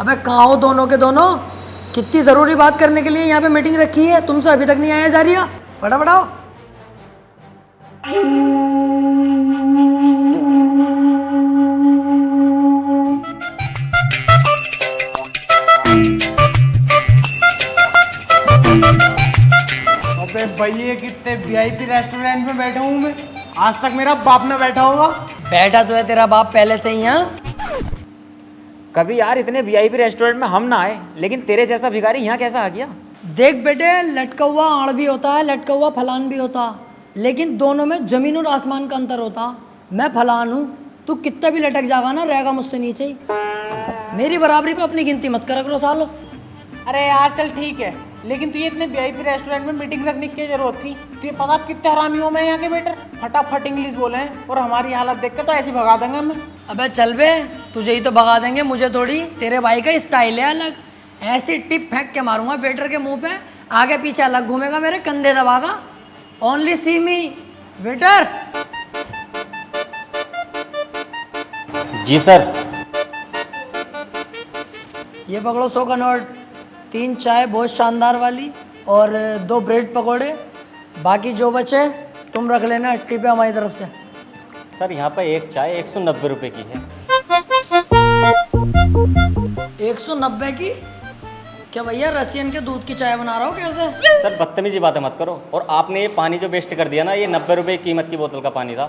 अबे कहाँ हो दोनों के दोनों? कितनी जरूरी बात करने के लिए यहाँ पे मीटिंग रखी है, तुमसे अभी तक नहीं आया जा रही है? फटाफट आओ। अबे भैया कितने वीआईपी रेस्टोरेंट में बैठा हूँ मैं, आज तक मेरा बाप ना बैठा होगा। बैठा तो है तेरा बाप पहले से ही यहाँ। कभी यार इतने वीआईपी रेस्टोरेंट में हम ना आए, लेकिन तेरे जैसा भिखारी यहाँ कैसा आ गया? देख बेटे, लटका हुआ आड़ भी होता है, लटका हुआ फलान भी होता, लेकिन दोनों में जमीन और आसमान का अंतर होता। मैं फलान हूँ, तू कितना भी लटक जाएगा ना, रहेगा मुझसे नीचे ही। मेरी बराबरी पे अपनी गिनती मत करा करो सालो। अरे यार चल ठीक है, लेकिन तुझे इतने वीआईपी रेस्टोरेंट में मीटिंग रखने की जरूरत थी? तुझे पता आप कितने हरामी हो मैं यहाँ के वेटर, फटाफट इंग्लिश बोले हैं और हमारी हालत देख के तो ऐसे भगा देंगे हमें। अबे चल बे, तुझे ही तो भगा देंगे, मुझे थोड़ी। तेरे भाई का स्टाइल है अलग, ऐसी टिप फेंक के मारूंगा वेटर के मुंह पे, आगे पीछे अलग घूमेगा, मेरे कंधे दबागा। ओनली सी मी वेटर। जी सर। ये पकड़ो 100 का नोट, 3 चाय बहुत शानदार वाली और 2 ब्रेड पकोड़े, बाकी जो बचे तुम रख लेना, टिप है हमारी तरफ से। सर यहाँ पर एक चाय 190 रुपए की है। 190 की? क्या भैया रसियन के दूध की चाय बना रहा हो कैसे? सर बदतमीजी बातें मत करो, और आपने ये पानी जो वेस्ट कर दिया ना, ये 90 रुपए कीमत की बोतल का पानी था।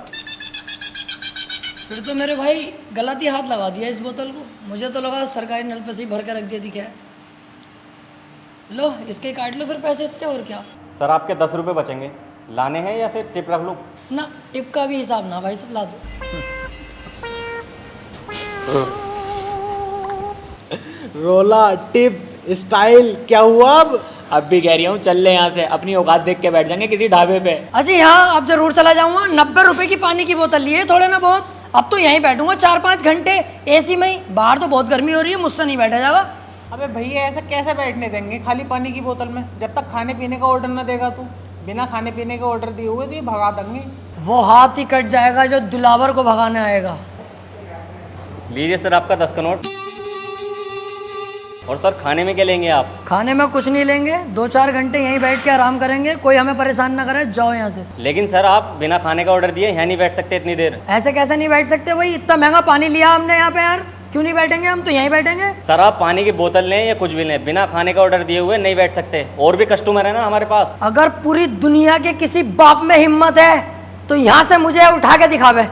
फिर तो मेरे भाई गलत ही हाथ लगा दिया इस बोतल को, मुझे तो लगा सरकारी नल पे से ही भर के रख दिया दिखा है। लो इसके काट लो फिर पैसे इतने, और क्या। सर आपके 10 रुपए बचेंगे, लाने हैं या फिर टिप रख लूँ? ना टिप का भी हिसाब ना भाई, सब ला दो। रोला टिप स्टाइल क्या हुआ अब भी कह रही हूँ चल ले यहाँ से, अपनी औकात देख के बैठ जाएंगे किसी ढाबे पे। अच्छा यहाँ अब जरूर चला जाऊंगा, 90 रुपए की पानी की बोतल लिए थोड़े ना बहुत, अब तो यहीं बैठूंगा 4-5 घंटे एसी में ही। बाहर तो बहुत गर्मी हो रही है, मुझसे नहीं बैठा जाएगा। अबे भैया ऐसा कैसे बैठने देंगे खाली पानी की बोतल में, जब तक खाने पीने का ऑर्डर ना देगा तू? बिना खाने पीने के ऑर्डर दिए हुए तो ये भगा देंगे। वो हाथ ही कट जाएगा जो दिलावर को भगाने आएगा। लीजिए सर आपका 10 का नोट। और सर खाने में क्या लेंगे आप? खाने में कुछ नहीं लेंगे, 2-4 घंटे यहीं बैठ के आराम करेंगे, कोई हमें परेशान ना करे, जाओ यहाँ से। लेकिन सर आप बिना खाने का ऑर्डर दिए यहाँ नहीं बैठ सकते इतनी देर। ऐसे कैसे नहीं बैठ सकते भाई, इतना महंगा पानी लिया हमने यहाँ पे यार, क्यों नहीं बैठेंगे? हम तो यहीं बैठेंगे। सर आप पानी की बोतल लें या कुछ भी लें, बिना खाने का ऑर्डर दिए हुए नहीं बैठ सकते, और भी कस्टमर है ना हमारे पास। अगर पूरी दुनिया के किसी बाप में हिम्मत है तो यहाँ से मुझे उठा के दिखावे।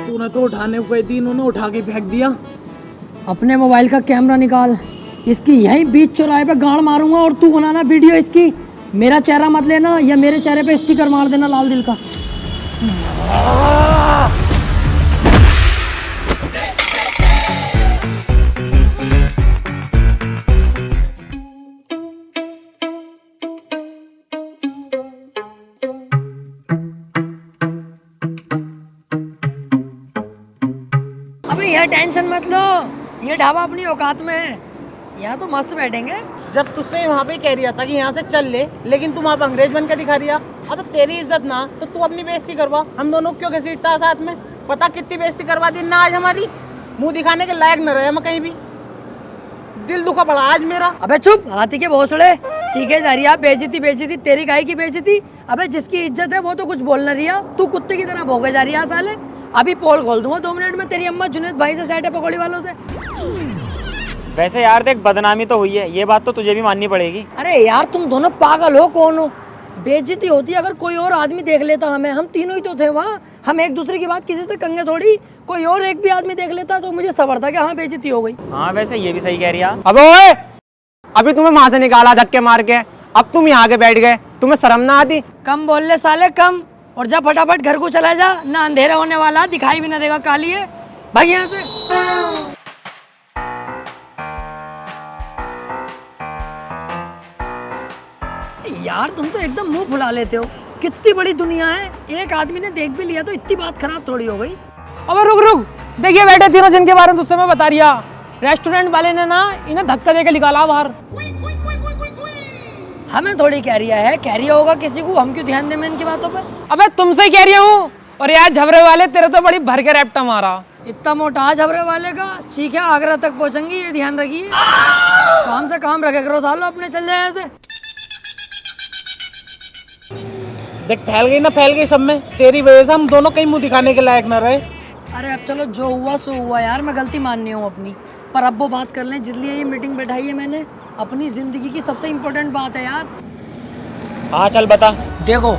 तूने तो उठाने को गई थी, इन्होंने उठा के फेंक दिया। अपने मोबाइल का कैमरा निकाल, इसकी यहीं बीच चौराहे पे गाड़ मारूंगा और तू बनाना वीडियो इसकी। मेरा चेहरा मत लेना, या मेरे चेहरे पे स्टिकर मार देना लाल दिल का। अबे यह टेंशन मत लो, ये ढाबा अपनी औकात में है, यहाँ तो मस्त बैठेंगे। जब तुझसे वहाँ पे कह रहा था कि यहाँ से चल ले, लेकिन तुम आप अंग्रेज बन के दिखा रिया। अब तेरी इज्जत ना तो तू अपनी बेइज्जती करवा, हम दोनों क्यों घसीटता है साथ में? पता कितनी बेइज्जती करवा दी ना आज हमारी, मुंह दिखाने के लायक न रहे हम कहीं भी। दिल दुखा पड़ा आज मेरा। अबे चुप, हाथी के भोसड़े चीखे जा रही है। बेइज्जती बेइज्जती तेरी गाय की बेइज्जती। अबे जिसकी इज्जत है वो तो कुछ बोल न रही है, तू कुत्ते की तरह भौंके जा रही है साले। अभी पोल खोल दूंगा 2 मिनट में, तेरी अम्मा जुनैद भाई से सेट है पकौड़ी वालों से। वैसे यार देख, बदनामी तो हुई है, ये बात तो तुझे भी माननी पड़ेगी। अरे यार तुम दोनों पागल हो, कौन हो? बेइज्जती होती अगर कोई और आदमी देख लेता हमें, हम तीनों ही तो थे वहाँ, हम एक दूसरे की बात किसी से कंगे थोड़ी। कोई और एक भी आदमी देख लेता तो मुझे सबर था कि हाँ बेइज्जती हो गई। हाँ वैसे ये भी सही कह रही है। अबे ओए, अभी तुम्हें वहां से निकाला धक्के मार के, अब तुम यहाँ के बैठ गए, तुम्हें शर्म ना आती? कम बोल ले साले कम, और जा फटाफट घर को चला जा, ना अंधेरा होने वाला, दिखाई भी ना देगा, काली है, भाग यहाँ से। यार तुम तो एकदम मुंह फुला लेते हो, कितनी बड़ी दुनिया है, एक आदमी ने देख भी लिया तो इतनी बात खराब थोड़ी हो गई। अबे रुक रुक, देखिए बैठे तीनों जिनके बारे में तुझसे मैं बता रिया, रेस्टोरेंट वाले ने ना इन्हें धक्का देके निकाला बाहर। हमें थोड़ी कह रिया होगा किसी को, हम क्यों ध्यान दें इनकी बातों पे? अबे तुमसे ही कह रही हूँ, और यार झबरे वाले तेरे तो बड़ी भर के रैप्टा मारा। इतना मोटा झबरे वाले का चीख है आगरा तक पहुंचेंगी, ये ध्यान रखिए। काम से काम रखे करो सालो, अपने चल जाए ऐसे। देख फैल गई ना, फैल गई सब में। तेरी वजह से हम दोनों कहीं मुंह दिखाने के लायक न रहे। अरे अब चलो, जो हुआ सो हुआ यार, मैं गलती माननी हूँ अपनी। पर अब वो बात कर लें जिसलिए ये मीटिंग बैठाई है मैंने, अपनी जिंदगी की सबसे इम्पोर्टेंट बात है यार। हाँ चल बता। देखो,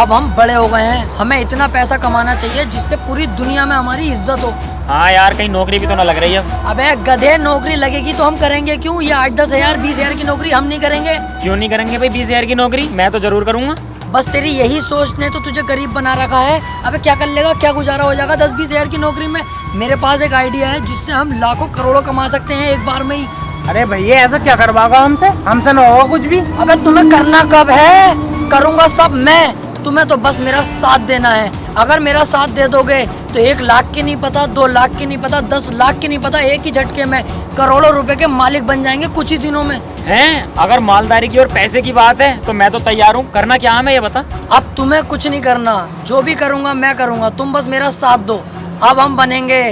अब हम बड़े हो गए हैं, हमें इतना पैसा कमाना चाहिए जिससे पूरी दुनिया में हमारी इज्जत हो। हाँ यार, कहीं नौकरी भी तो ना लग रही है। अबे गधे, नौकरी लगेगी तो हम करेंगे क्यों? ये 8-10 हजार 20 हजार की नौकरी हम नहीं करेंगे। क्यों नहीं करेंगे भाई? 20 हजार की नौकरी मैं तो जरूर करूंगा। बस तेरी यही सोच ने तो तुझे गरीब बना रखा है। अबे क्या कर लेगा, क्या गुजारा हो जाएगा 10-20 हजार की नौकरी में? मेरे पास एक आइडिया है जिससे हम लाखों करोड़ों कमा सकते हैं एक बार में ही। अरे भैया ऐसा क्या करवाओगा हमसे? हमसे न होगा कुछ भी। अबे तुम्हें करना कब है? करूंगा सब मैं, तुम्हें तो बस मेरा साथ देना है। अगर मेरा साथ दे दोगे तो 1 लाख की नहीं पता, 2 लाख की नहीं पता, 10 लाख की नहीं पता, एक ही झटके में करोड़ों रुपए के मालिक बन जाएंगे कुछ ही दिनों में। हैं? अगर मालदारी की और पैसे की बात है तो मैं तो तैयार हूँ। करना क्या है मैं ये बता। अब तुम्हें कुछ नहीं करना, जो भी करूंगा मैं करूंगा, तुम बस मेरा साथ दो। अब हम बनेंगे।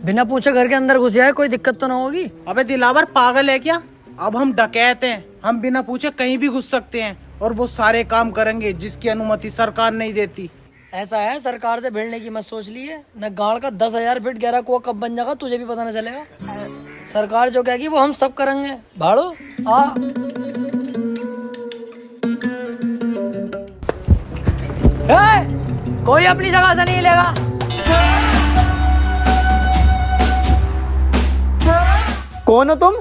बिना पूछे घर के अंदर घुस जाए, कोई दिक्कत तो ना होगी? अबे दिलावर पागल है क्या? अब हम डकैत हैं, हम बिना पूछे कहीं भी घुस सकते हैं और वो सारे काम करेंगे जिसकी अनुमति सरकार नहीं देती। ऐसा है, सरकार से भिड़ने की मत सोच लिए। न गाड़ का 10,000 फीट गहरा कुआं कब बन जाएगा तुझे भी पता न चलेगा। सरकार जो कहेगी वो हम सब करेंगे। भाड़ो आ। कोई अपनी जगह से नहीं लेगा। कौन हो तुम?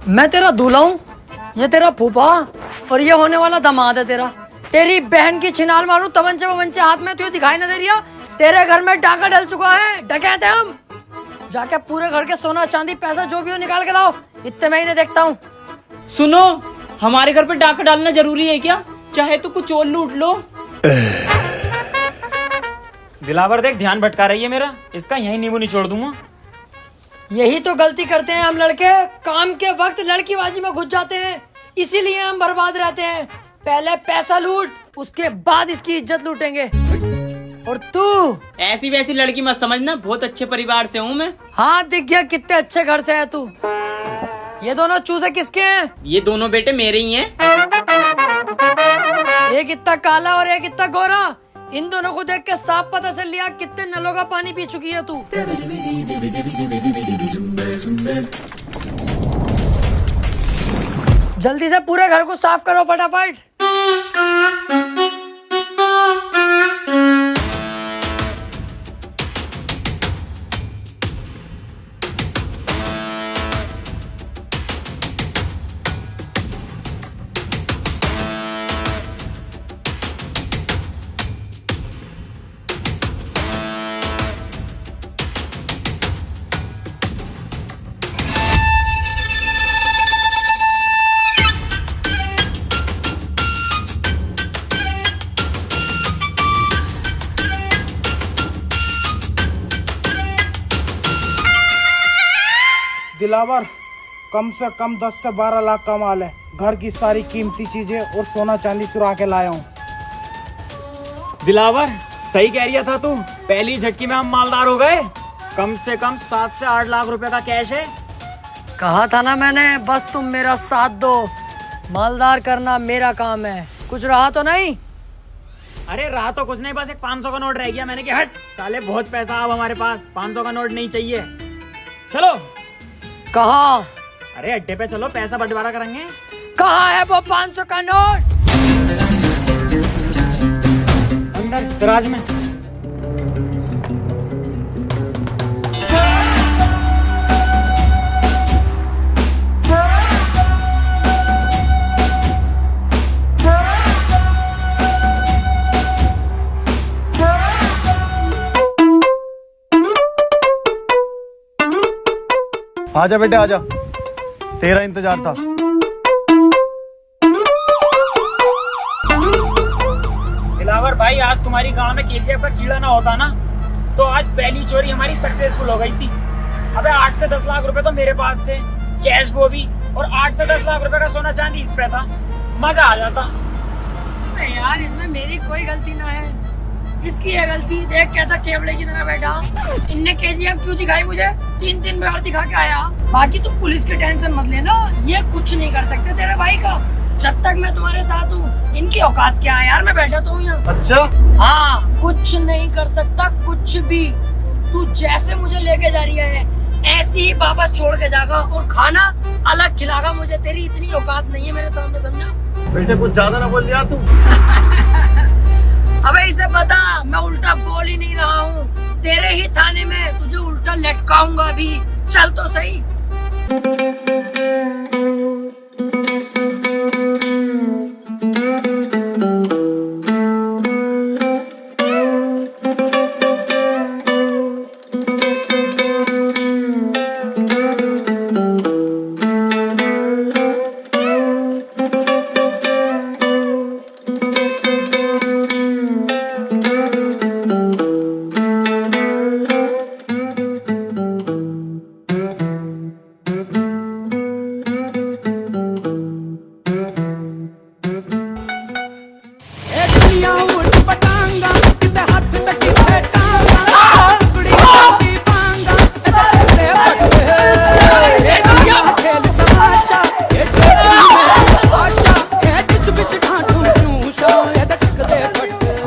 मैं तेरा दूल्हा हूँ, ये तेरा फूफा और ये होने वाला दामाद है तेरा। तेरी बहन की छिनाल मारूं तमंचे वमंचे हाथ में, तुझे दिखाई ना दे रही है? तेरे घर में डाका डल चुका है, डकैत हैं हम। जाके पूरे घर के सोना चांदी पैसा जो भी हो निकाल के लाओ, इतने महीने देखता हूँ। सुनो, हमारे घर पे डाका डालना जरूरी है क्या? चाहे तो कुछ और लूट लो। दिलावर देख, ध्यान भटका रही है मेरा, इसका यही नींबू निचोड़ दूंगा। यही तो गलती करते हैं हम लड़के, काम के वक्त लड़कीबाजी में घुस जाते हैं, इसीलिए हम बर्बाद रहते हैं। पहले पैसा लूट, उसके बाद इसकी इज्जत लूटेंगे। और तू ऐसी वैसी लड़की मत समझना, बहुत अच्छे परिवार से हूँ मैं। हाँ दिख गया कितने अच्छे घर से है तू। ये दोनों चूजे किसके हैं? ये दोनों बेटे मेरे ही हैं। एक इतना काला और एक इतना गोरा। इन दोनों को देख के साफ पता चल लिया कितने नलों का पानी पी चुकी है तू। जल्दी से पूरे घर को साफ करो फटाफट। दिलावर, कम से कम 10 से 12 लाख का माल है। घर की सारी कीमती चीजें और सोना चांदी चुरा के लाया हूँ। दिलावर सही कह रही था तू, पहली झटकी में हम मालदार हो गए। कम से कम 7 से 8 लाख रुपए का कैश है। कहा था ना मैंने, बस तुम मेरा साथ दो, मालदार करना मेरा काम है। कुछ रहा तो नहीं? अरे रहा तो कुछ नहीं, बस एक 500 का नोट रह गया। मैंने कहा हट साले, बहुत पैसा अब हमारे पास, 500 का नोट नहीं चाहिए। चलो। कहाँ? अरे अड्डे पे चलो, पैसा बंटवारा करेंगे। कहाँ है वो 500 का नोट? अंदर दराज में। आजा बेटे आजा, तेरा इंतजार था। दिलावर भाई, आज तुम्हारी गांव में केजीएफ का कीड़ा ना होता ना, तो आज पहली चोरी हमारी सक्सेसफुल हो गई थी। अबे 8 से 10 लाख रुपए तो मेरे पास थे, कैश वो भी, और 8 से 10 लाख रुपए का सोना चांदी इस पे था। मजा आ जाता। यार इसमें मेरी कोई गलती ना है, इसकी है गलती। देख कैसा केवड़े की तरह बैठा। इनने केजीएफ क्यों दिखाई मुझे? 3 बार दिखा के आया। बाकी तू पुलिस की टेंशन मत लेना, ये कुछ नहीं कर सकते तेरे भाई का, जब तक मैं तुम्हारे साथ हूँ। इनकी औकात क्या है यार, मैं बैठा तो हूँ यहाँ। अच्छा हाँ, कुछ नहीं कर सकता, कुछ भी। तू जैसे मुझे लेके जा रही है ऐसे ही वापस छोड़ के जाएगा, और खाना अलग खिलागा मुझे। तेरी इतनी औकात नहीं है मेरे सामने, समझा? बेटे कुछ ज्यादा ना बोल लिया तू। अबे इसे बता, मैं उल्टा बोल ही नहीं रहा हूँ। तेरे ही थाने में तुझे उल्टा लटकाऊंगा अभी। चल तो सही।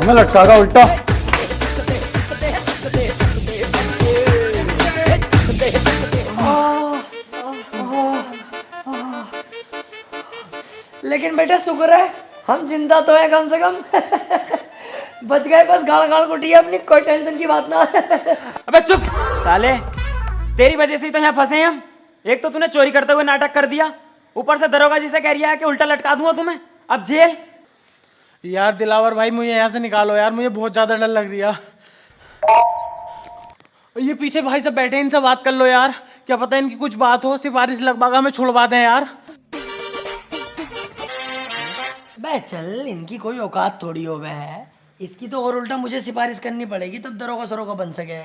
हमें लटकागा उल्टा। लेकिन बेटा शुक्र है हम जिंदा तो है कम से कम। बच गए, बस गाल गाल कुटी अपनी, कोई टेंशन की बात ना। अबे चुप साले, तेरी वजह से ही तो यहाँ फंसे हैं हम। एक तो तूने चोरी करते हुए नाटक कर दिया, ऊपर से दरोगा जी से कह रही है कि उल्टा लटका दूंगा तुम्हें, अब जेल। यार दिलावर भाई, मुझे यहाँ से निकालो यार, मुझे बहुत ज्यादा डर लग रही है। ये पीछे भाई सब बैठे हैं, इनसे बात कर लो यार, क्या पता इनकी कुछ बात हो, सिफारिश लगवा हमें छुड़वा दें यार। बे चल, इनकी कोई औकात थोड़ी हो बे, इसकी तो और उल्टा मुझे सिफारिश करनी पड़ेगी तब दरोगा सरोगा बन सके।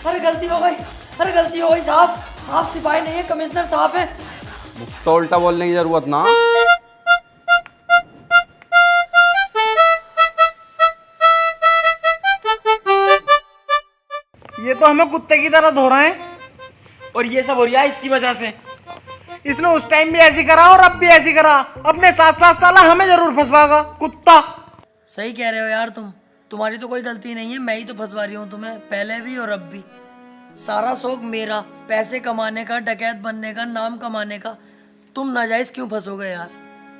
अरे गलती हो गई, अरे गलती हो गई साहब, आप सिपाही नहीं है, कमिश्नर साहब है। तो उल्टा बोलने की जरूरत ना। ये तो हमें कुत्ते की तरह धो रहे हैं, और ये सब हो रहा है इसकी वजह से। इसने उस टाइम भी ऐसी करा और अब भी ऐसी करा, अपने 7-7 साल हमें जरूर फंसवाएगा कुत्ता। सही कह रहे हो यार तुम, तुम्हारी तो कोई गलती नहीं है, मैं ही तो फंसवा रही हूँ तुम्हें, पहले भी और अब भी। सारा शौक मेरा, पैसे कमाने का, डकैत बनने का, नाम कमाने का। तुम नाजायज क्यों फंसोगे यार?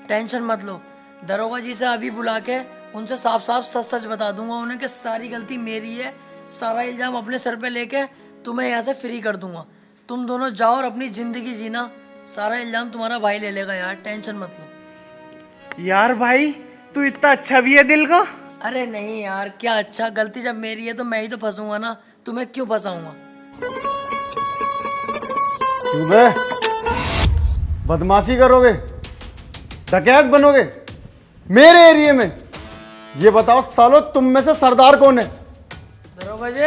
टेंशन मत लो, दरोगा जी से अभी बुला के उनसे साफ साफ सच सच बता दूंगा उन्हें कि सारी गलती मेरी है, सारा इल्जाम अपने सर पे लेके तुम्हें यहाँ से फ्री कर दूंगा। तुम दोनों जाओ और अपनी जिंदगी जीना, सारा इल्जाम तुम्हारा भाई ले लेगा यार, टेंशन मत लो। यार भाई तू इतना अच्छा भी है दिल का। अरे नहीं यार, क्या अच्छा, गलती जब मेरी है तो मैं ही तो फंसूंगा ना, तुम्हें क्यों फंसाऊंगा? क्यों बे, बदमाशी करोगे, डकैत बनोगे मेरे एरिया में? ये बताओ सालो, तुम में से सरदार कौन है? दरोगा जी,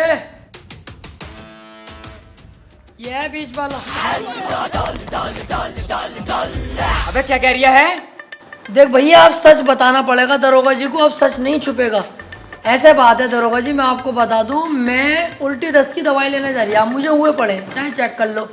ये है बीच वाला। अबे क्या कह रही है? देख भैया, अब सच बताना पड़ेगा दरोगा जी को, अब सच नहीं छुपेगा। ऐसे बात है दरोगा जी, मैं आपको बता दूं, मैं उल्टी दस्त की दवाई लेने जा रही है, आप मुझे हुए पड़े, चाहे चेक कर लो।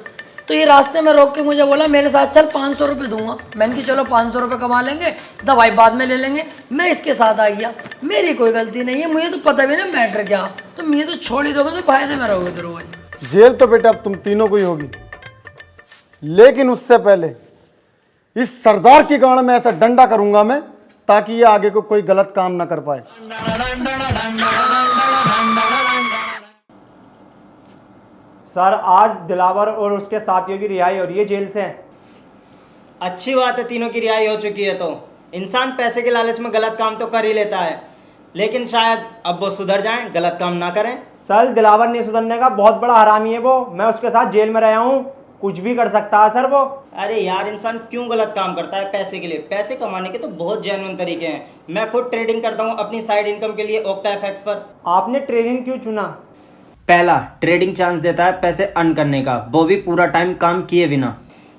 तो ये रास्ते में रोक के मुझे बोला मेरे साथ चल, 500 रुपये दूंगा। मैंने कि चलो 500 रुपये कमा लेंगे, दवाई बाद में ले लेंगे। मैं इसके साथ आ गया, मेरी कोई गलती नहीं है, मुझे तो पता भी ना मैटर क्या। तो मुझे तो छोड़ ही दोगे तो फायदे में रहोगे दरोगा जी। जेल तो बेटा अब तुम तीनों को ही होगी, लेकिन उससे पहले इस सरदार की गाड़ में ऐसा डंडा करूंगा मैं, ताकि ये आगे को कोई गलत काम ना कर पाए। सर, आज दिलावर और उसके साथियों की रिहाई हो रही है जेल से। अच्छी बात है, तीनों की रिहाई हो चुकी है। तो इंसान पैसे के लालच में गलत काम तो कर ही लेता है, लेकिन शायद अब वो सुधर जाएं, गलत काम ना करें। सर, दिलावर नहीं सुधरने का, बहुत बड़ा हरामी है वो। मैं उसके साथ जेल में रहा हूँ, कुछ भी कर सकता है सर वो। अरे यार, इंसान क्यों गलत काम करता है पैसे के लिए? पैसे कमाने के तो बहुत जेन्युइन तरीके हैं। मैं खुद ट्रेडिंग करता हूँ अपनी साइड इनकम के लिए ओक्टा एफएक्स पर। आपने ट्रेडिंग क्यों चुना? पहला, ट्रेडिंग चांस देता है पैसे अर्न करने का, वो भी पूरा टाइम काम किए बिना।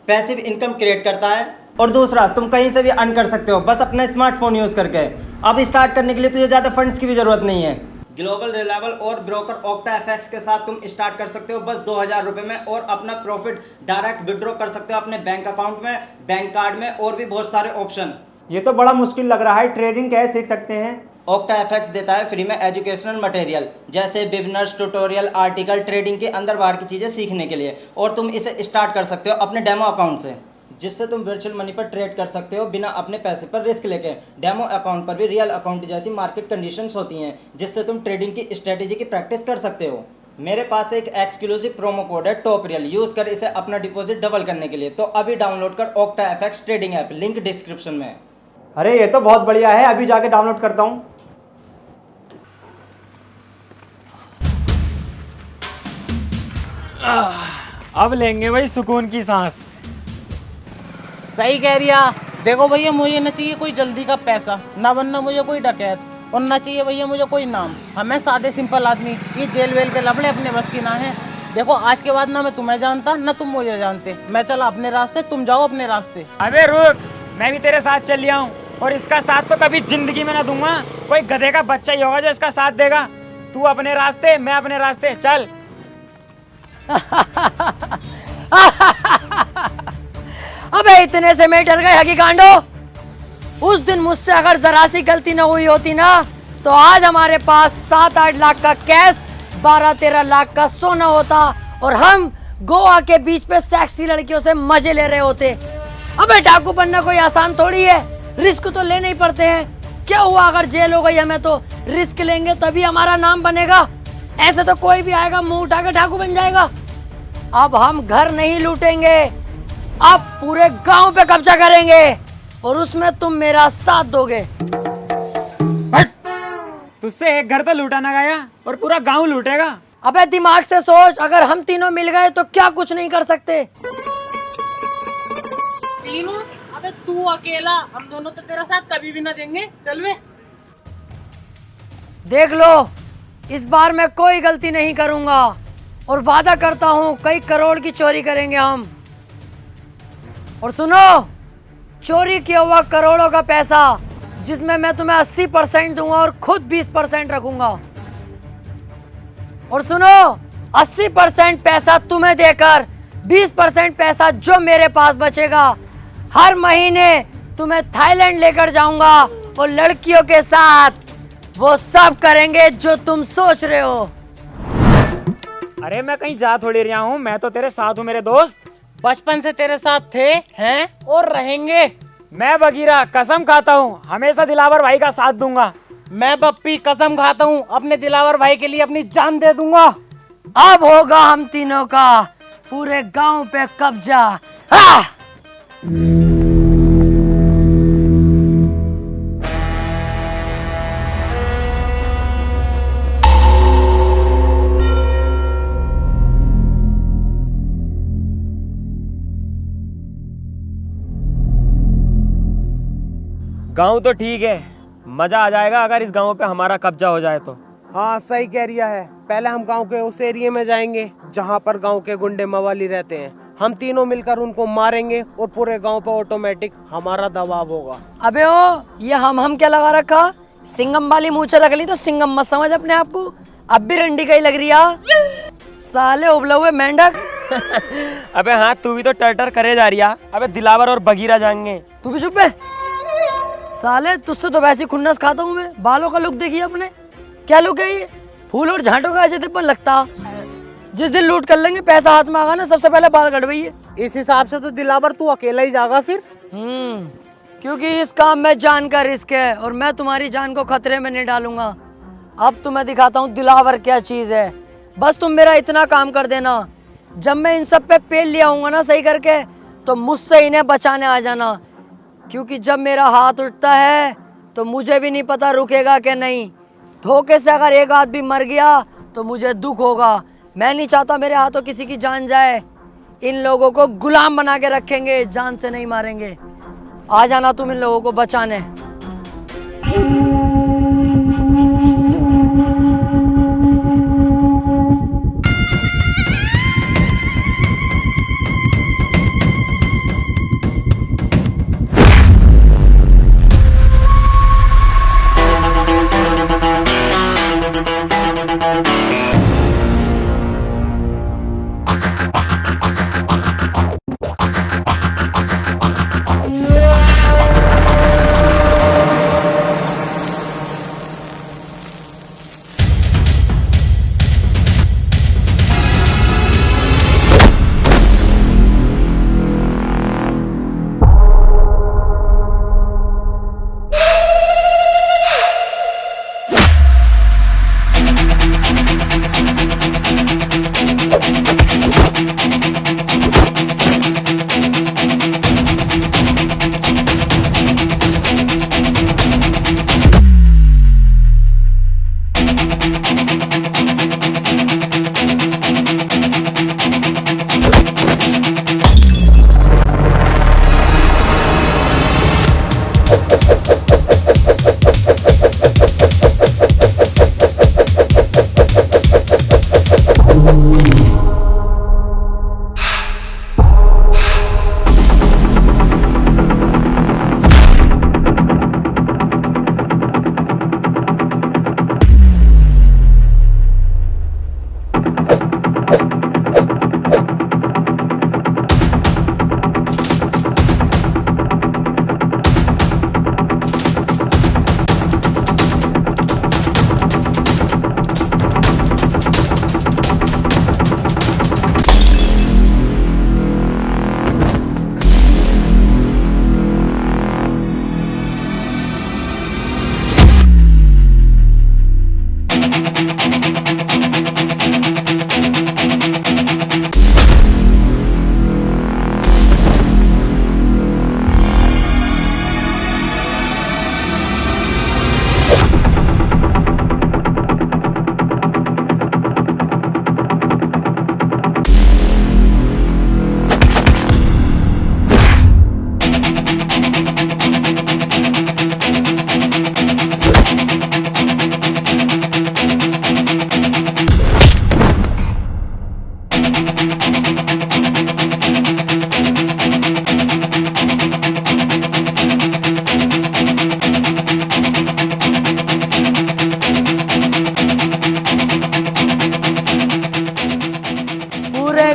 पैसिव इनकम क्रिएट करता है। और दूसरा, तुम कहीं से भी अर्न कर सकते हो, बस अपना स्मार्टफोन यूज करके। अब स्टार्ट करने के लिए तुझे ज्यादा फंड्स की भी जरूरत नहीं है। ग्लोबल रिलायबल और ब्रोकर ओक्टा एफएक्स के साथ तुम स्टार्ट कर सकते हो बस 2000 रुपए में, और अपना प्रॉफिट डायरेक्ट विड्रॉ कर सकते हो अपने बैंक अकाउंट में, बैंक कार्ड में, और भी बहुत सारे ऑप्शन। ये तो बड़ा मुश्किल लग रहा है, ट्रेडिंग कैसे सीख सकते हैं? ओक्टा एफएक्स देता है फ्री में एजुकेशनल मटेरियल, जैसे बिजनेस ट्यूटोरियल, आर्टिकल, ट्रेडिंग के अंदर बाहर की चीजें सीखने के लिए। और तुम इसे स्टार्ट कर सकते हो अपने डेमो अकाउंट से, जिससे तुम वर्चुअल मनी पर ट्रेड कर सकते हो बिना अपने पैसे पर रिस्क लेके। डेमो अकाउंट पर भी रियल अकाउंट जैसी मार्केट कंडीशंस होती हैं, जिससे तुम ट्रेडिंग की स्ट्रेटेजी की प्रैक्टिस कर सकते हो। मेरे पास एक एक्सक्लूसिव प्रोमो कोड है टॉप रियल, यूज कर इसे अपना डिपॉजिट डबल करने के लिए। तो अभी डाउनलोड कर octa FX trading app, link description में। अरे ये तो बहुत बढ़िया है, अभी जाके डाउनलोड करता हूँ। अब लेंगे भाई सुकून की सांस। सही कह रिया। देखो भैया, मुझे न चाहिए कोई जल्दी का पैसा, ना बनना मुझे कोई डकैत, और ना चाहिए भैया मुझे कोई नाम। हमें सादे सिंपल आदमी, ये जेल वेल के लफड़े अपने बस की ना है। देखो आज के बाद ना मैं तुम्हें जानता, ना तुम मुझे जानते। मैं चला अपने रास्ते, तुम जाओ अपने रास्ते। अबे रुक, मैं भी तेरे साथ चल लिया हूँ, और इसका साथ तो कभी जिंदगी में ना दूंगा। कोई गधे का बच्चा ही होगा जो इसका साथ देगा। तू अपने रास्ते, मैं अपने रास्ते, चल। अबे इतने से मैं डर गए हकी कांडो। उस दिन मुझसे अगर जरा सी गलती न हुई होती ना, तो आज हमारे पास 7-8 लाख का कैश, 12-13 लाख का सोना होता, और हम गोवा के बीच पे सेक्सी लड़कियों से मजे ले रहे होते। अबे डाकू बनना कोई आसान थोड़ी है, रिस्क तो लेने ही पड़ते हैं। क्या हुआ अगर जेल हो गई हमें, तो रिस्क लेंगे तभी हमारा नाम बनेगा। ऐसे तो कोई भी आएगा मुंह उठा के डाकू बन जाएगा। अब हम घर नहीं लूटेंगे, अब पूरे गांव पे कब्जा करेंगे, और उसमें तुम मेरा साथ दोगे। तुझसे एक घर तो लूटा ना गया, और पूरा गांव लूटेगा। अबे दिमाग से सोच, अगर हम तीनों मिल गए तो क्या कुछ नहीं कर सकते। तीनों? अबे तू अकेला, हम दोनों तो तेरा साथ कभी भी ना देंगे। चल वे। देख लो, इस बार मैं कोई गलती नहीं करूंगा, और वादा करता हूं कई करोड़ की चोरी करेंगे हम। और सुनो, चोरी किया हुआ करोड़ों का पैसा, जिसमें मैं तुम्हें 80% दूंगा और खुद 20% रखूंगा। और सुनो, 80% पैसा तुम्हें देकर 20% पैसा जो मेरे पास बचेगा, हर महीने तुम्हें थाईलैंड लेकर जाऊंगा, और लड़कियों के साथ वो सब करेंगे जो तुम सोच रहे हो। अरे मैं कहीं जा थोड़ी रहा हूँ, मैं तो तेरे साथ हूँ मेरे दोस्त। बचपन से तेरे साथ थे, हैं और रहेंगे। मैं बगीरा कसम खाता हूँ हमेशा दिलावर भाई का साथ दूंगा। मैं बप्पी कसम खाता हूँ अपने दिलावर भाई के लिए अपनी जान दे दूंगा। अब होगा हम तीनों का पूरे गांव पे कब्जा। हाँ! गांव तो ठीक है, मजा आ जाएगा अगर इस गांव पे हमारा कब्जा हो जाए तो। हाँ सही कह रिया है। पहले हम गांव के उस एरिया में जाएंगे जहाँ पर गांव के गुंडे मवाली रहते हैं। हम तीनों मिलकर उनको मारेंगे और पूरे गांव पे ऑटोमेटिक हमारा दबाव होगा। अबे ओ, ये हम क्या लगा रखा? सिंगम वाली मूंछ रख ली तो सिंगम मत समझ अपने आप को। अब भी रंडी का ही लग रही है साले उबले हुए मेंढक। अबे हाँ, तू भी तो टर करे जा रही है। अबे दिलावर और बगीरा जाएंगे। तू भी चुप है साले, तुझसे तो वैसे खुन्नस खाता हूँ मैं। बालों का लुक देखिए अपने, क्या लुक है ये? फूल और झांटों का ऐसे तिप्पन लगता। जिस दिन लूट कर लेंगे, पैसा हाथ में आगा ना, सबसे पहले बाल कटवाइए। इस हिसाब से तो दिलावर तू अकेला ही जागा फिर। क्योंकि इस काम में जान का रिस्क है और मैं तुम्हारी जान को खतरे में नहीं डालूंगा। अब तुम्हें दिखाता हूँ दिलावर क्या चीज है। बस तुम मेरा इतना काम कर देना, जब मैं इन सब पे पेल लिया आऊंगा ना सही करके, तो मुझसे इन्हें बचाने आ जाना। क्योंकि जब मेरा हाथ उठता है तो मुझे भी नहीं पता रुकेगा कि नहीं। धोखे से अगर एक आदमी मर गया तो मुझे दुख होगा। मैं नहीं चाहता मेरे हाथों किसी की जान जाए। इन लोगों को गुलाम बना के रखेंगे, जान से नहीं मारेंगे। आ जाना तुम इन लोगों को बचाने।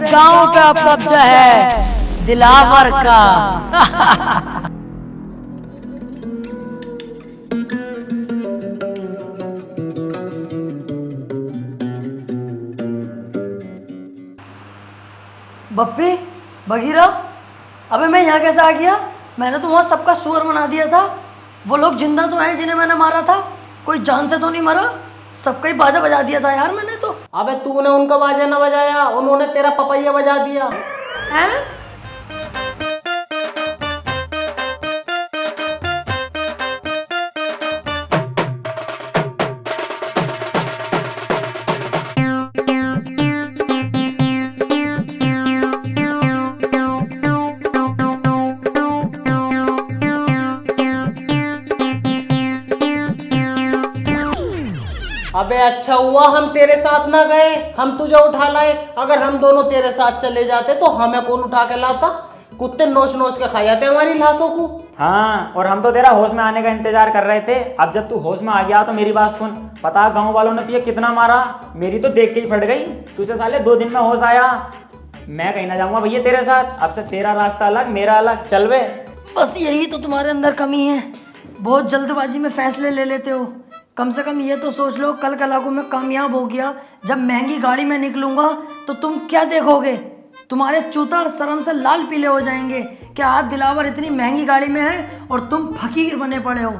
गांव पे अब कब्जा है दिलावर का। बप्पी, बगीरा, अबे मैं यहाँ कैसे आ गया? मैंने तो वहाँ सबका सुअर बना दिया था। वो लोग जिंदा तो हैं जिन्हें मैंने मारा था, कोई जान से तो नहीं मरा। सबका ही बाजा बजा दिया था यार मैंने तो। अबे तूने उनका बाजा ना बजाया, उन्होंने तेरा पपैया बजा दिया। हैं? अच्छा हुआ हम तेरे साथ ना गए, हम तुझे उठा लाए। अगर हम दोनों तेरे साथ चले जाते तो हमें कौन उठा के लाता? कुत्ते नोच नोच के खा जाते हमारी लाशों को। हाँ, और हम तो तेरा होश में आने का इंतजार कर रहे थे। अब जब तू होश में आ गया तो मेरी बात सुन। पता गांव वालों ने तुझे कितना मारा, मेरी तो देख के ही फट गई। तुझे साले 2 दिन में होश आया। मैं कहीं ना जाऊंगा भैया तेरे साथ। अब से तेरा रास्ता अलग, मेरा अलग। चल वे। बस यही तो तुम्हारे अंदर कमी है, बहुत जल्दबाजी में फैसले ले लेते हो। कम से कम ये तो सोच लो, कल कला को मैं कामयाब हो गया, जब महंगी गाड़ी में निकलूंगा तो तुम क्या देखोगे? तुम्हारे चूतर शर्म से लाल पीले हो जाएंगे कि आज दिलावर इतनी महंगी गाड़ी में है और तुम फकीर बने पड़े हो।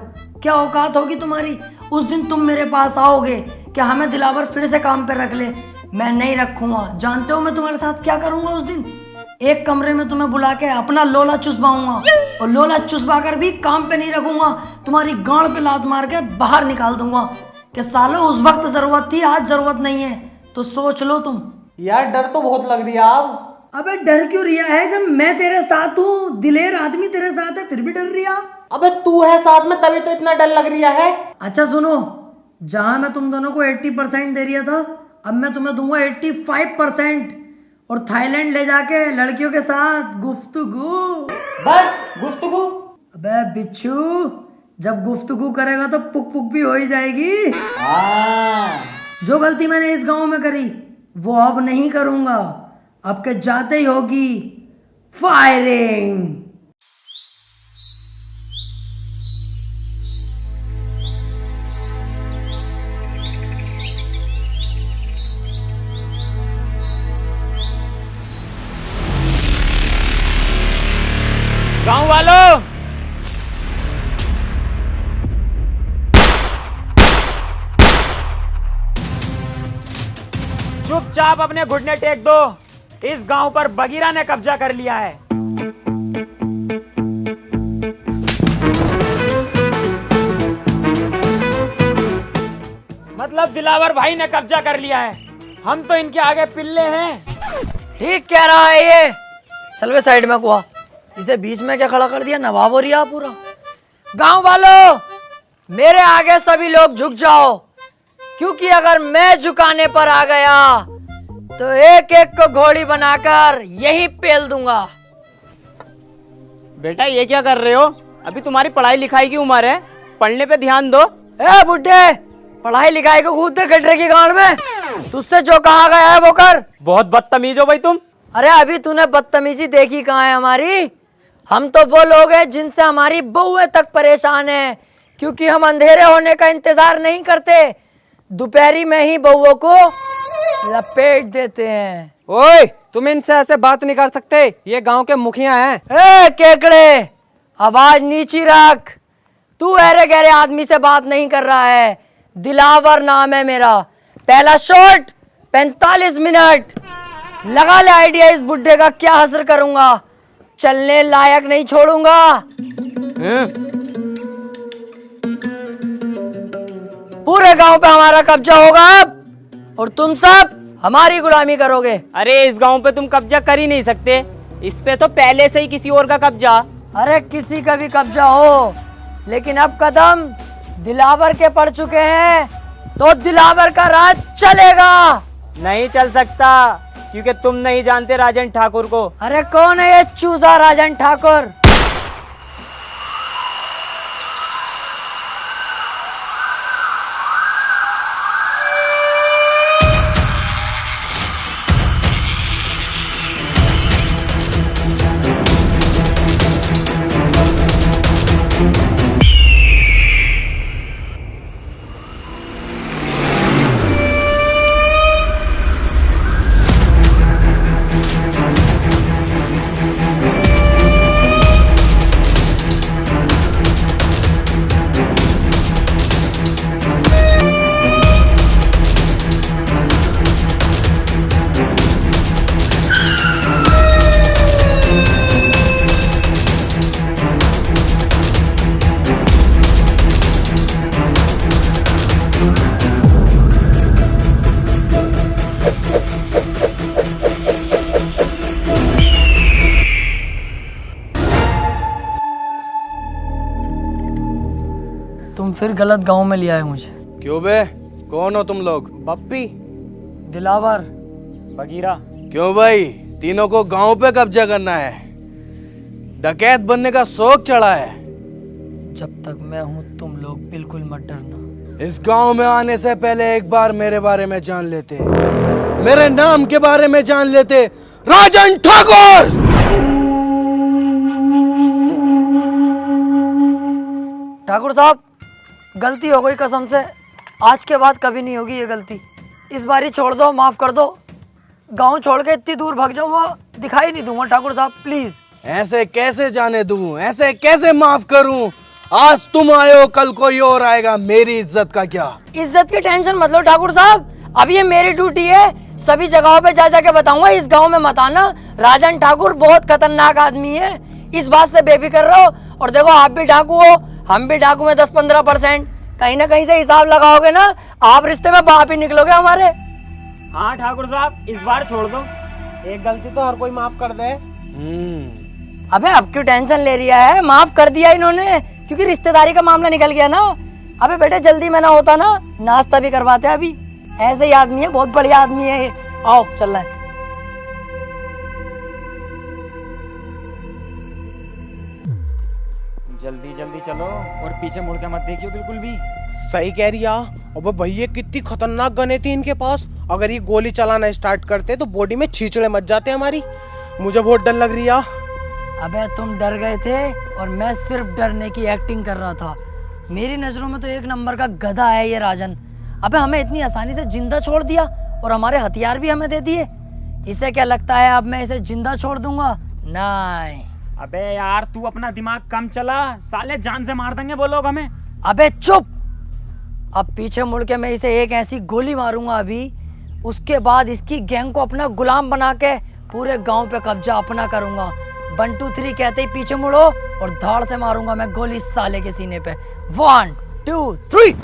क्या औकात होगी तुम्हारी? उस दिन तुम मेरे पास आओगे कि हमें दिलावर फिर से काम पे रख ले। मैं नहीं रखूंगा। जानते हो मैं तुम्हारे साथ क्या करूंगा उस दिन? एक कमरे में तुम्हें बुला के अपना लोला चुसवाऊंगा, और लोला चुसवा कर भी काम पे नहीं रखूंगा। तुम्हारी गांड पे लात मार के बाहर निकाल दूंगा कि सालो उस वक्त जरूरत थी, आज जरूरत नहीं है। तो सोच लो तुम। यार डर तो बहुत लग रही है अब। अबे डर क्यों रिया है? जब मैं तेरे साथ हूँ, दिलेर आदमी तेरे साथ है, फिर भी डर रिया? अबे तू है साथ में तभी तो इतना डर लग रहा है। अच्छा सुनो, जहां मैं तुम दोनों को 80% दे रिया था, अब मैं तुम्हें दूंगा 85%, और थाईलैंड ले जाके लड़कियों के साथ गुफ्तगू। बस गुफ्तगू? अबे बिच्छू, जब गुफ्तगू करेगा तो पुक पुक भी हो ही जाएगी। जो गलती मैंने इस गांव में करी वो अब नहीं करूंगा। अब के जाते ही होगी फायरिंग। गांव वालों, चुपचाप अपने घुटने टेक दो। इस गांव पर बगीरा ने कब्जा कर लिया है। मतलब दिलावर भाई ने कब्जा कर लिया है। हम तो इनके आगे पिल्ले हैं। ठीक कह रहा है ये। चल वे साइड में कुआ, इसे बीच में क्या खड़ा कर दिया? नवाब हो रिया पूरा। गांव वालों, मेरे आगे सभी लोग झुक जाओ, क्योंकि अगर मैं झुकाने पर आ गया तो एक एक को घोड़ी बनाकर यही पेल दूंगा। बेटा ये क्या कर रहे हो? अभी तुम्हारी पढ़ाई लिखाई की उम्र है, पढ़ने पे ध्यान दो। ए बुड्ढे, पढ़ाई लिखाई को कूदते कटरे की गांड में, तुझसे जो कहा गया है वो कर। बहुत बदतमीज हो भाई तुम। अरे अभी तूने बदतमीजी देखी कहाँ है हमारी? हम तो वो लोग हैं जिनसे हमारी बहुएं तक परेशान हैं, क्योंकि हम अंधेरे होने का इंतजार नहीं करते, दोपहरी में ही बहुओं को लपेट देते हैं। ओए, तुम इनसे ऐसे बात नहीं कर सकते, ये गांव के मुखिया हैं। ए केकड़े, आवाज नीची रख। तू अरे गहरे आदमी से बात नहीं कर रहा है। दिलावर नाम है मेरा। पहला शॉट 45 मिनट। लगा ले आइडिया इस बुड्ढे का क्या हसर करूंगा। चलने लायक नहीं छोड़ूंगा। पूरे गांव पे हमारा कब्जा होगा अब, और तुम सब हमारी गुलामी करोगे। अरे इस गांव पे तुम कब्जा कर ही नहीं सकते, इस पे तो पहले से ही किसी और का कब्जा। अरे किसी का भी कब्जा हो, लेकिन अब कदम दिलावर के पड़ चुके हैं तो दिलावर का राज चलेगा। नहीं चल सकता, क्योंकि तुम नहीं जानते राजन ठाकुर को। अरे कौन है ये चूजा राजन ठाकुर? तुम फिर गलत गांव में ले आए मुझे। क्यों बे? कौन हो तुम लोग? बप्पी। दिलावर। बगीरा। क्यों भाई, तीनों को गांव पे कब्जा करना है? डकैत बनने का शौक चढ़ा है? जब तक मैं हूं तुम लोग बिल्कुल मत डरना। इस गांव में आने से पहले एक बार मेरे बारे में जान लेते, मेरे नाम के बारे में जान लेते। राजन ठाकुर। ठाकुर साहब, गलती हो गई कसम से, आज के बाद कभी नहीं होगी ये गलती। इस बारी छोड़ दो, माफ कर दो। गांव छोड़ के इतनी दूर भाग जाऊंगा, दिखाई नहीं दूंगा ठाकुर साहब, प्लीज। ऐसे कैसे जाने दूं, ऐसे कैसे माफ करूं? आज तुम आए हो, कल कोई और आएगा, मेरी इज्जत का क्या? इज्जत की टेंशन मत लो ठाकुर साहब, अब ये मेरी ड्यूटी है, सभी जगहों पे जा जाके बताऊंगा इस गांव में मत आना, राजन ठाकुर बहुत खतरनाक आदमी है, इस बात से बेफिक्र रहो। और देखो आप भी डाकू हो, हम भी डाकू में 10-15%, कहीं ना कहीं से हिसाब लगाओगे ना, आप रिश्ते में बाप ही निकलोगे हमारे। हाँ ठाकुर साहब, इस बार छोड़ दो। एक गलती तो हर कोई माफ कर दे। अबे अब क्यों टेंशन ले रहा है, माफ कर दिया इन्होंने, क्योंकि रिश्तेदारी का मामला निकल गया ना। अबे बेटे जल्दी में ना होता ना, नाश्ता भी करवाते अभी। ऐसे ही आदमी है, बहुत बढ़िया आदमी है ये। आओ चल रहा है। जल्दी जल्दी चलो और पीछे मुड़ के मत देखियो बिल्कुल भी। सही कह रही है। अबे भैया कितनी खतरनाक गने थी इनके पास, अगर ये गोली चलाना स्टार्ट करते तो बॉडी में छींचड़े मच जाते हमारी। मुझे बहुत डर लग रही है। अबे तुम डर गए थे और मैं सिर्फ डरने की एक्टिंग कर रहा था। मेरी नजरों में तो एक नंबर का गधा है ये राजन। अबे हमें इतनी आसानी से जिंदा छोड़ दिया और हमारे हथियार भी हमें दे दिए। इसे क्या लगता है अब मैं इसे जिंदा छोड़ दूंगा? नहीं। अबे यार तू अपना दिमाग कम चला, साले जान से मार देंगे वो लोग हमें। अबे चुप, अब पीछे मुड़ के मैं इसे एक ऐसी गोली मारूंगा अभी, उसके बाद इसकी गैंग को अपना गुलाम बना के पूरे गांव पे कब्जा अपना करूंगा। 1 2 3 कहते ही पीछे मुड़ो और धाड़ से मारूंगा मैं गोली साले के सीने पे। 1 2 3।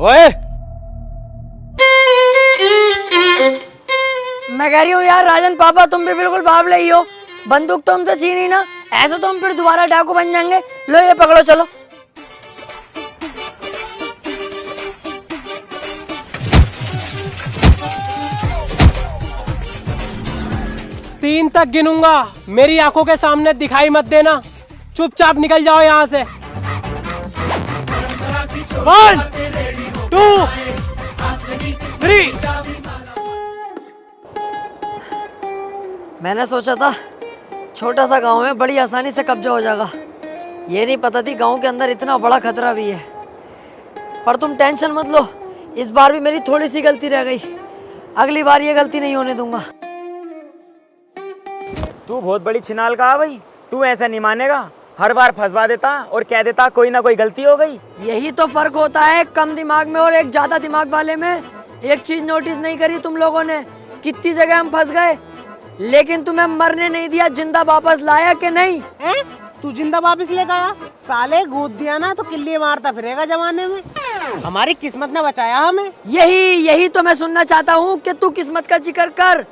ओए मैं कह रही हूँ यार राजन पापा, तुम भी बिल्कुल बावले ही हो। बंदूक तो हमसे छीनी ना, ऐसे तो हम फिर दोबारा डाकू बन जाएंगे। लो ये पकड़ो, चलो। तीन तक गिनूंगा, मेरी आंखों के सामने दिखाई मत देना, चुपचाप निकल जाओ यहाँ से। 1 2 3। मैंने सोचा था छोटा सा गांव में बड़ी आसानी से कब्जा हो जाएगा, ये नहीं पता थी गांव के अंदर इतना बड़ा खतरा भी है। पर तुम टेंशन मत लो, इस बार भी मेरी थोड़ी सी गलती रह गई, अगली बार ये गलती नहीं होने दूंगा। तू बहुत बड़ी छिनाल का है भाई, तू ऐसा नहीं मानेगा, हर बार फंसवा देता और कह देता कोई ना कोई गलती हो गई। यही तो फर्क होता है कम दिमाग में और एक ज्यादा दिमाग वाले में। एक चीज नोटिस नहीं करी तुम लोगों ने, कितनी जगह हम फंस गए, लेकिन तुम्हें मरने नहीं दिया, जिंदा वापस लाया कि नहीं? तू जिंदा वापस लेकर आया? साले गोद दिया ना तो किल्ली मारता फिरेगा जमाने में। हमारी किस्मत ने बचाया हमें। यही तो मैं सुनना चाहता हूँ कि तू किस्मत का जिक्र कर।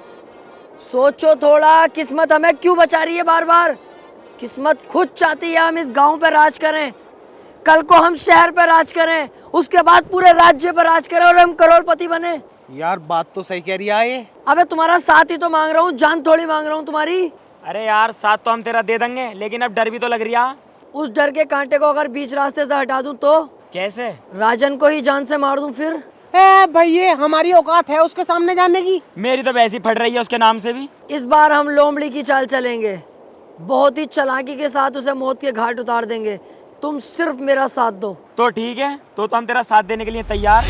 सोचो थोड़ा, किस्मत हमें क्यों बचा रही है बार बार? किस्मत खुद चाहती है हम इस गांव पे राज करें, कल को हम शहर पे राज करें, उसके बाद पूरे राज्य पर राज करें और हम करोड़पति बने। यार बात तो सही कह रही है ये। अबे तुम्हारा साथ ही तो मांग रहा हूँ, जान थोड़ी मांग रहा हूँ तुम्हारी। अरे यार साथ तो हम तेरा दे देंगे, लेकिन अब डर भी तो लग रही है। उस डर के कांटे को अगर बीच रास्ते से हटा दूं तो? कैसे? राजन को ही जान से मार दूं फिर? भैया हमारी औकात है उसके सामने जाने की? मेरी तो वैसी फट रही है उसके नाम से भी। इस बार हम लोमड़ी की चाल चलेंगे, बहुत ही चालाकी के साथ उसे मौत के घाट उतार देंगे। तुम सिर्फ मेरा साथ दो। तो ठीक है, तो हम तेरा साथ देने के लिए तैयार।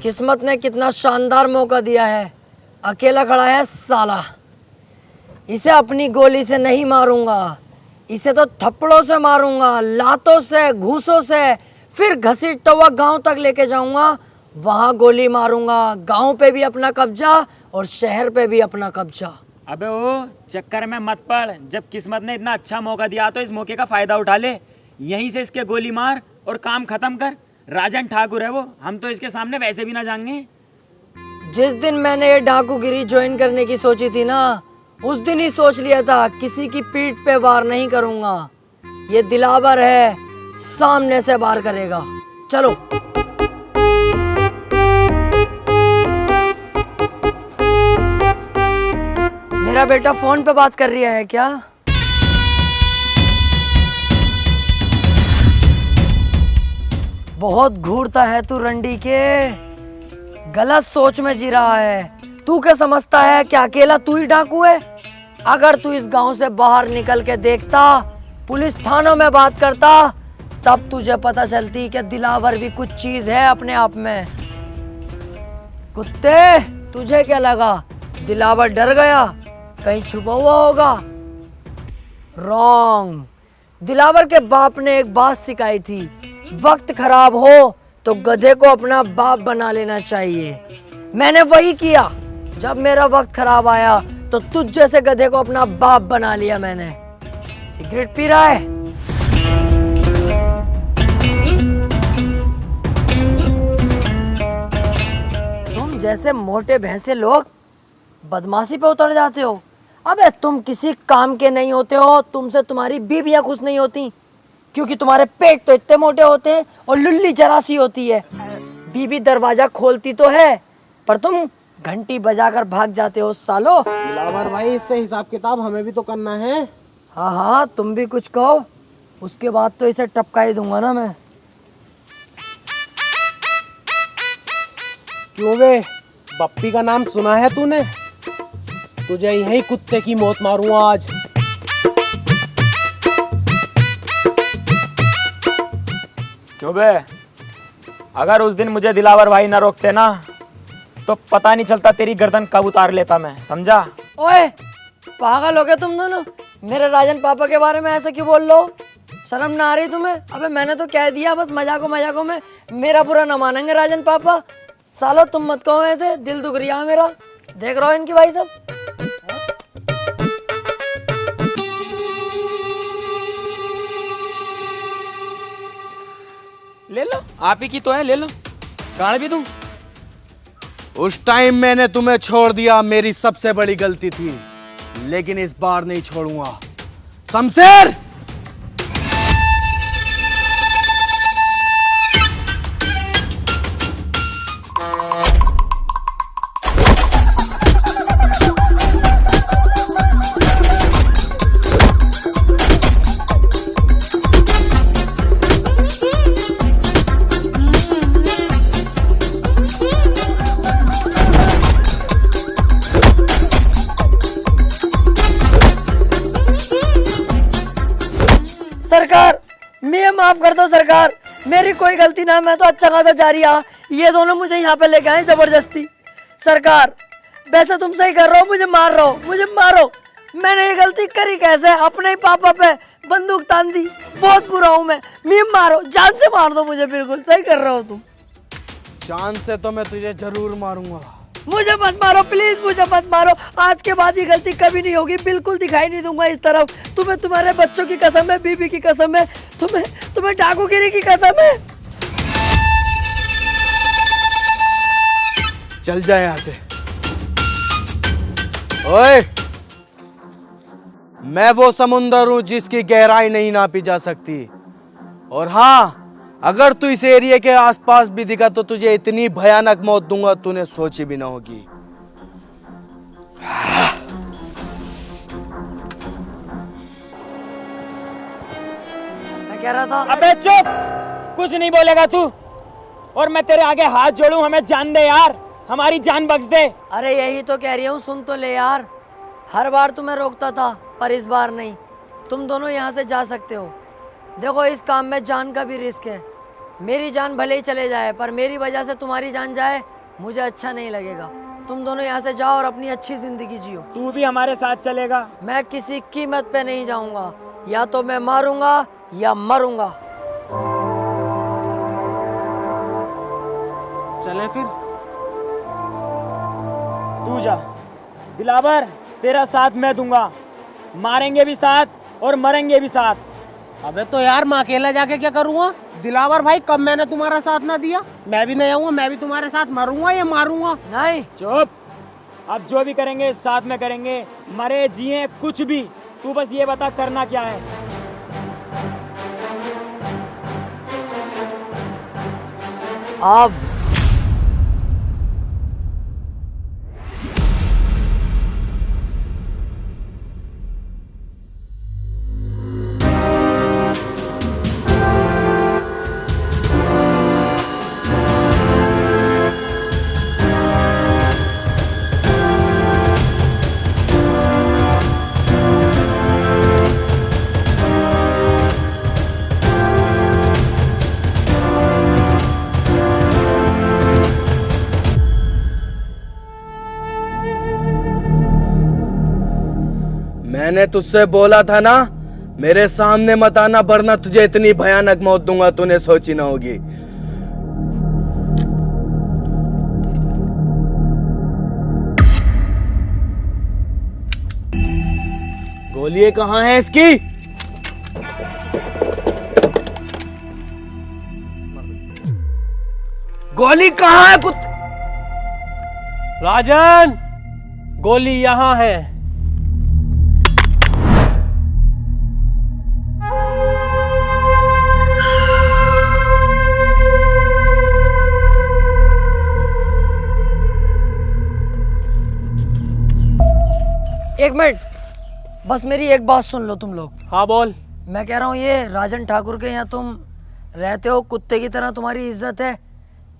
किस्मत ने कितना शानदार मौका दिया है, अकेला खड़ा है साला। इसे अपनी गोली से नहीं मारूंगा, इसे तो थप्पड़ों से मारूंगा, लातों से, घूसों से, फिर घसीटता हुआ गांव तक लेके जाऊंगा, वहां गोली मारूंगा। गांव पे भी अपना कब्जा और शहर पे भी अपना कब्जा। अबे ओ चक्कर में मत पड़, जब किस्मत ने इतना अच्छा मौका दिया तो इस मौके का फायदा उठा ले। यहीं से इसके गोली मार और काम खत्म कर। राजन ठाकुर है वो, हम तो इसके सामने वैसे भी ना जाएंगे। जिस दिन मैंने ये डाकूगिरी ज्वाइन करने की सोची थी ना, उस दिन ही सोच लिया था किसी की पीठ पे वार नहीं करूंगा। ये दिलावर है, सामने से वार करेगा। चलो। मेरा बेटा फोन पे बात कर रहा है क्या? बहुत घूरता है तू रंडी के, गलत सोच में जी रहा है। तू क्या समझता है कि अकेला तू ही डाकू है? अगर तू इस गांव से बाहर निकल के देखता, पुलिस थानों में बात करता, तब तुझे पता चलती कि दिलावर भी कुछ चीज है अपने आप में। कुत्ते, तुझे क्या लगा दिलावर डर गया? कहीं छुपा हुआ होगा? रॉन्ग। दिलावर के बाप ने एक बात सिखाई थी, वक्त खराब हो तो गधे को अपना बाप बना लेना चाहिए। मैंने वही किया। जब मेरा वक्त खराब आया तो तुझ जैसे गधे को अपना बाप बना लिया मैंने। सिगरेट पी रहा है? तुम जैसे मोटे भैंसे लोग बदमाशी पे उतर जाते हो। अबे तुम किसी काम के नहीं होते हो, तुमसे तुम्हारी बीवियां खुश नहीं होती, क्योंकि तुम्हारे पेट तो इतने मोटे होते हैं और लुल्ली जरा सी होती है। बीवी दरवाजा खोलती तो है, पर तुम घंटी बजाकर भाग जाते हो सालो। दिलावर भाई, इससे हिसाब किताब हमें भी तो करना है। हाँ हाँ, तुम भी कुछ कहो, उसके बाद तो इसे टपका ही दूंगा ना मैं। क्यों बे, बप्पी का नाम सुना है तूने? तुझे यही कुत्ते की मौत मारूंगा आज। क्यों बे, अगर उस दिन मुझे दिलावर भाई ना रोकते ना, तो पता नहीं चलता तेरी गर्दन कब उतार लेता मैं, समझा? ओए पागल हो गए तुम दोनों? मेरे राजन पापा के बारे में ऐसा क्यों बोल लो? शर्म ना आ रही तुम्हें? अबे मैंने तो कह दिया, बस मजाकों में मेरा बुरा ना मानेंगे राजन पापा। सालो तुम मत कहो ऐसे, दिल दुख रहा है मेरा। देख रहा हो इनकी भाई सब। ले लो, आप ही की तो है, ले लो। गाड़ भी दूं? उस टाइम मैंने तुम्हें छोड़ दिया, मेरी सबसे बड़ी गलती थी, लेकिन इस बार नहीं छोड़ूंगा। शमशेर, सरकार, मैं माफ कर दो सरकार, मेरी कोई गलती ना, मैं तो अच्छा खासा जा रही। ये दोनों मुझे यहाँ पे लेके आए जबरदस्ती। सरकार, वैसे तुम सही कर रहे हो, मुझे मार रहे हो, मुझे मारो। मैंने ये गलती करी कैसे? अपने ही पापा पे बंदूक तान दी। बहुत बुरा हूँ मैं मारो, जान से मार दो मुझे। बिल्कुल सही कर रहे हो तुम। जान से तो मैं तुझे जरूर मारूंगा। मुझे मत मारो प्लीज, मुझे मत मारो। आज के बाद ये गलती कभी नहीं होगी, बिल्कुल दिखाई नहीं दूंगा इस तरफ। तुम्हें तुम्हारे बच्चों की कसम है, बीबी की कसम है, तुम्हें डाकूगिरी की कसम है। चल जाए यहाँ से। ओए, मैं वो समुंदर हूं जिसकी गहराई नहीं नापी जा सकती। और हाँ, अगर तू इस एरिया के आसपास भी दिखा तो तुझे इतनी भयानक मौत दूंगा तूने सोची भी ना होगी। मैं कह रहा था। अबे चुप, कुछ नहीं बोलेगा तू। और मैं तेरे आगे हाथ जोड़ूं, हमें जान दे यार, हमारी जान बख्श दे। अरे यही तो कह रही हूँ, सुन तो ले यार। हर बार तुम्हें रोकता था, पर इस बार नहीं। तुम दोनों यहाँ से जा सकते हो। देखो, इस काम में जान का भी रिस्क है। मेरी जान भले ही चले जाए, पर मेरी वजह से तुम्हारी जान जाए, मुझे अच्छा नहीं लगेगा। तुम दोनों यहाँ से जाओ और अपनी अच्छी जिंदगी जियो। तू भी हमारे साथ चलेगा? मैं किसी कीमत पे नहीं जाऊंगा, या तो मैं मारूंगा या मरूंगा। चले फिर? तू जा दिलावर, तेरा साथ मैं दूंगा। मारेंगे भी साथ और मरेंगे भी साथ। अबे तो यार मैं अकेला जाके क्या करूँगा? दिलावर भाई, कब मैंने तुम्हारा साथ ना दिया? मैं भी नहीं आऊंगा, मैं भी तुम्हारे साथ मरूंगा या मारूंगा? नहीं। चुप। अब जो भी करेंगे साथ में करेंगे, मरे जिए कुछ भी, तू बस ये बता करना क्या है। अब मैंने तुझसे बोला था ना, मेरे सामने मत आना, वरना तुझे इतनी भयानक मौत दूंगा तूने सोची ना होगी। गोली कहाँ है इसकी? गोली कहाँ है राजन, गोली यहाँ है। एक मिनट, बस मेरी एक बात सुन लो तुम लोग। हाँ बोल। मैं कह रहा हूँ ये राजन ठाकुर के यहाँ तुम रहते हो, कुत्ते की तरह तुम्हारी इज्जत है।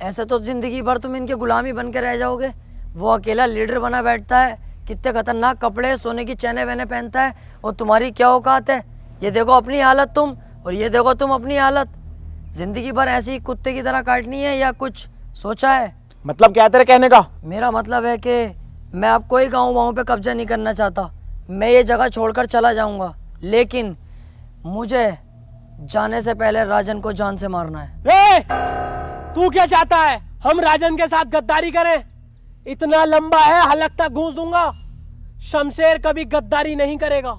ऐसे तो जिंदगी भर तुम इनके गुलामी बन के रह जाओगे। वो अकेला लीडर बना बैठता है, कितने खतरनाक कपड़े, सोने की चैने वैने पहनता है, और तुम्हारी क्या औकात है? ये देखो अपनी हालत तुम, और ये देखो तुम अपनी हालत। जिंदगी भर ऐसी कुत्ते की तरह काटनी है या कुछ सोचा है? मतलब क्या तेरे कहने का? मेरा मतलब है कि मैं अब कोई गाँव वाँव पे कब्जा नहीं करना चाहता। मैं ये जगह छोड़कर चला जाऊंगा, लेकिन मुझे जाने से पहले राजन को जान से मारना है। तू क्या चाहता है? हम राजन के साथ गद्दारी करें? इतना लंबा है, हलक तक घूस दूंगा। शमशेर कभी गद्दारी नहीं करेगा।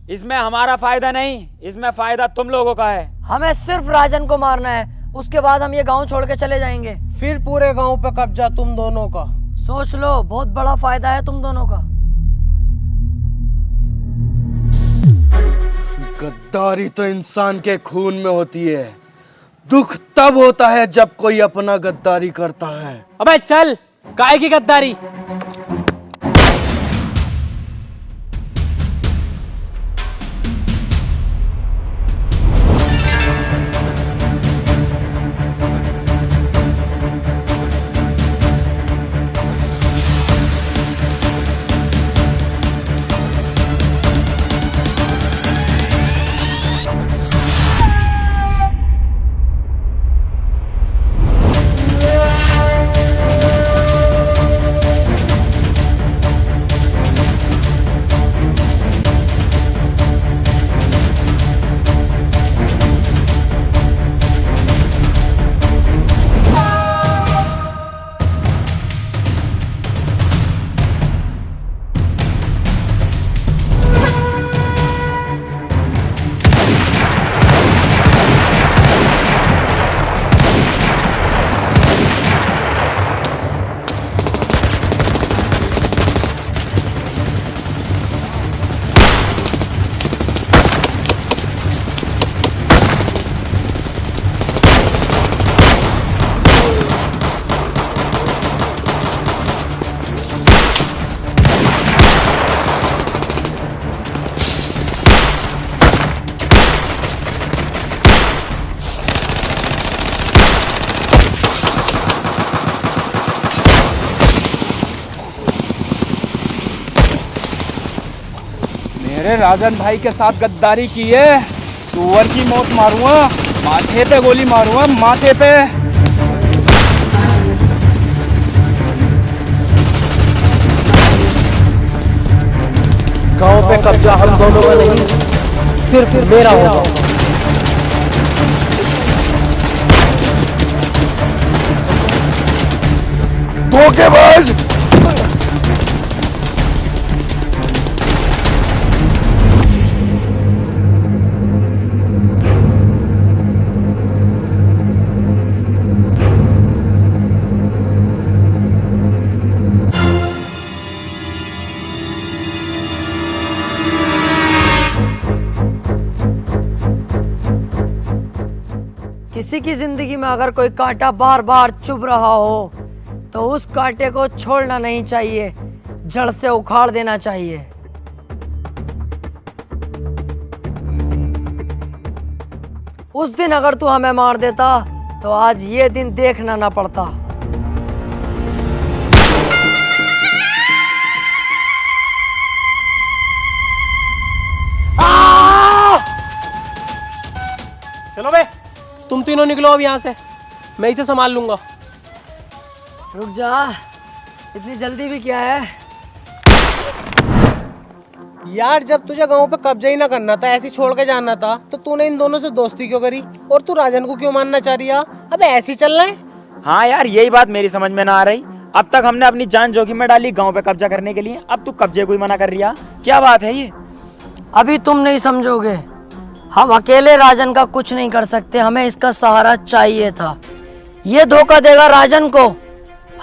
इसमें हमारा फायदा नहीं, इसमें फायदा तुम लोगों का है। हमें सिर्फ राजन को मारना है, उसके बाद हम ये गांव छोड़ के चले जाएंगे। फिर पूरे गांव पे कब्जा तुम दोनों का। सोच लो, बहुत बड़ा फायदा है तुम दोनों का। गद्दारी तो इंसान के खून में होती है। दुख तब होता है जब कोई अपना गद्दारी करता है। अबे चल, काहे की गद्दारी? मेरे राजन भाई के साथ गद्दारी की है, सुअर की मौत मारूंगा, माथे पे गोली मारूंगा, माथे पे। गांव पे कब्जा हम दोनों का नहीं, सिर्फ मेरा होगा। धोखेबाज! किसी की जिंदगी में अगर कोई कांटा बार बार चुभ रहा हो तो उस कांटे को छोड़ना नहीं चाहिए, जड़ से उखाड़ देना चाहिए। उस दिन अगर तू हमें मार देता तो आज ये दिन देखना ना पड़ता। चलो बे, तुम तीनों निकलो अब यहाँ से, मैं इसे संभाल लूंगा। रुक जा, इतनी जल्दी भी क्या है? यार जब तुझे गांव पे कब्जा ही ना करना था, ऐसे छोड़ के जाना था, तो तूने इन दोनों से दोस्ती क्यों करी? और तू राजन को क्यों मानना चाह रही है? अबे ऐसे ही चल रहा है। हाँ यार, यही बात मेरी समझ में ना आ रही। अब तक हमने अपनी जान जोखिम में डाली गांव पे कब्जा करने के लिए, अब तू कब्जे को ही मना कर रही है। क्या बात है ये? अभी तुम नहीं समझोगे। हम अकेले राजन का कुछ नहीं कर सकते, हमें इसका सहारा चाहिए था। ये धोखा देगा राजन को,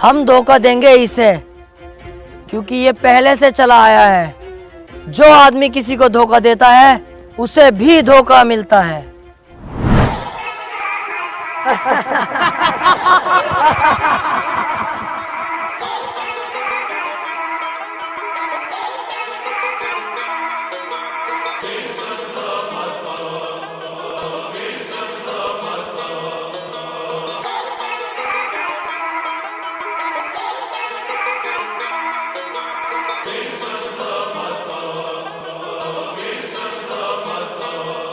हम धोखा देंगे इसे, क्योंकि ये पहले से चला आया है। जो आदमी किसी को धोखा देता है उसे भी धोखा मिलता है।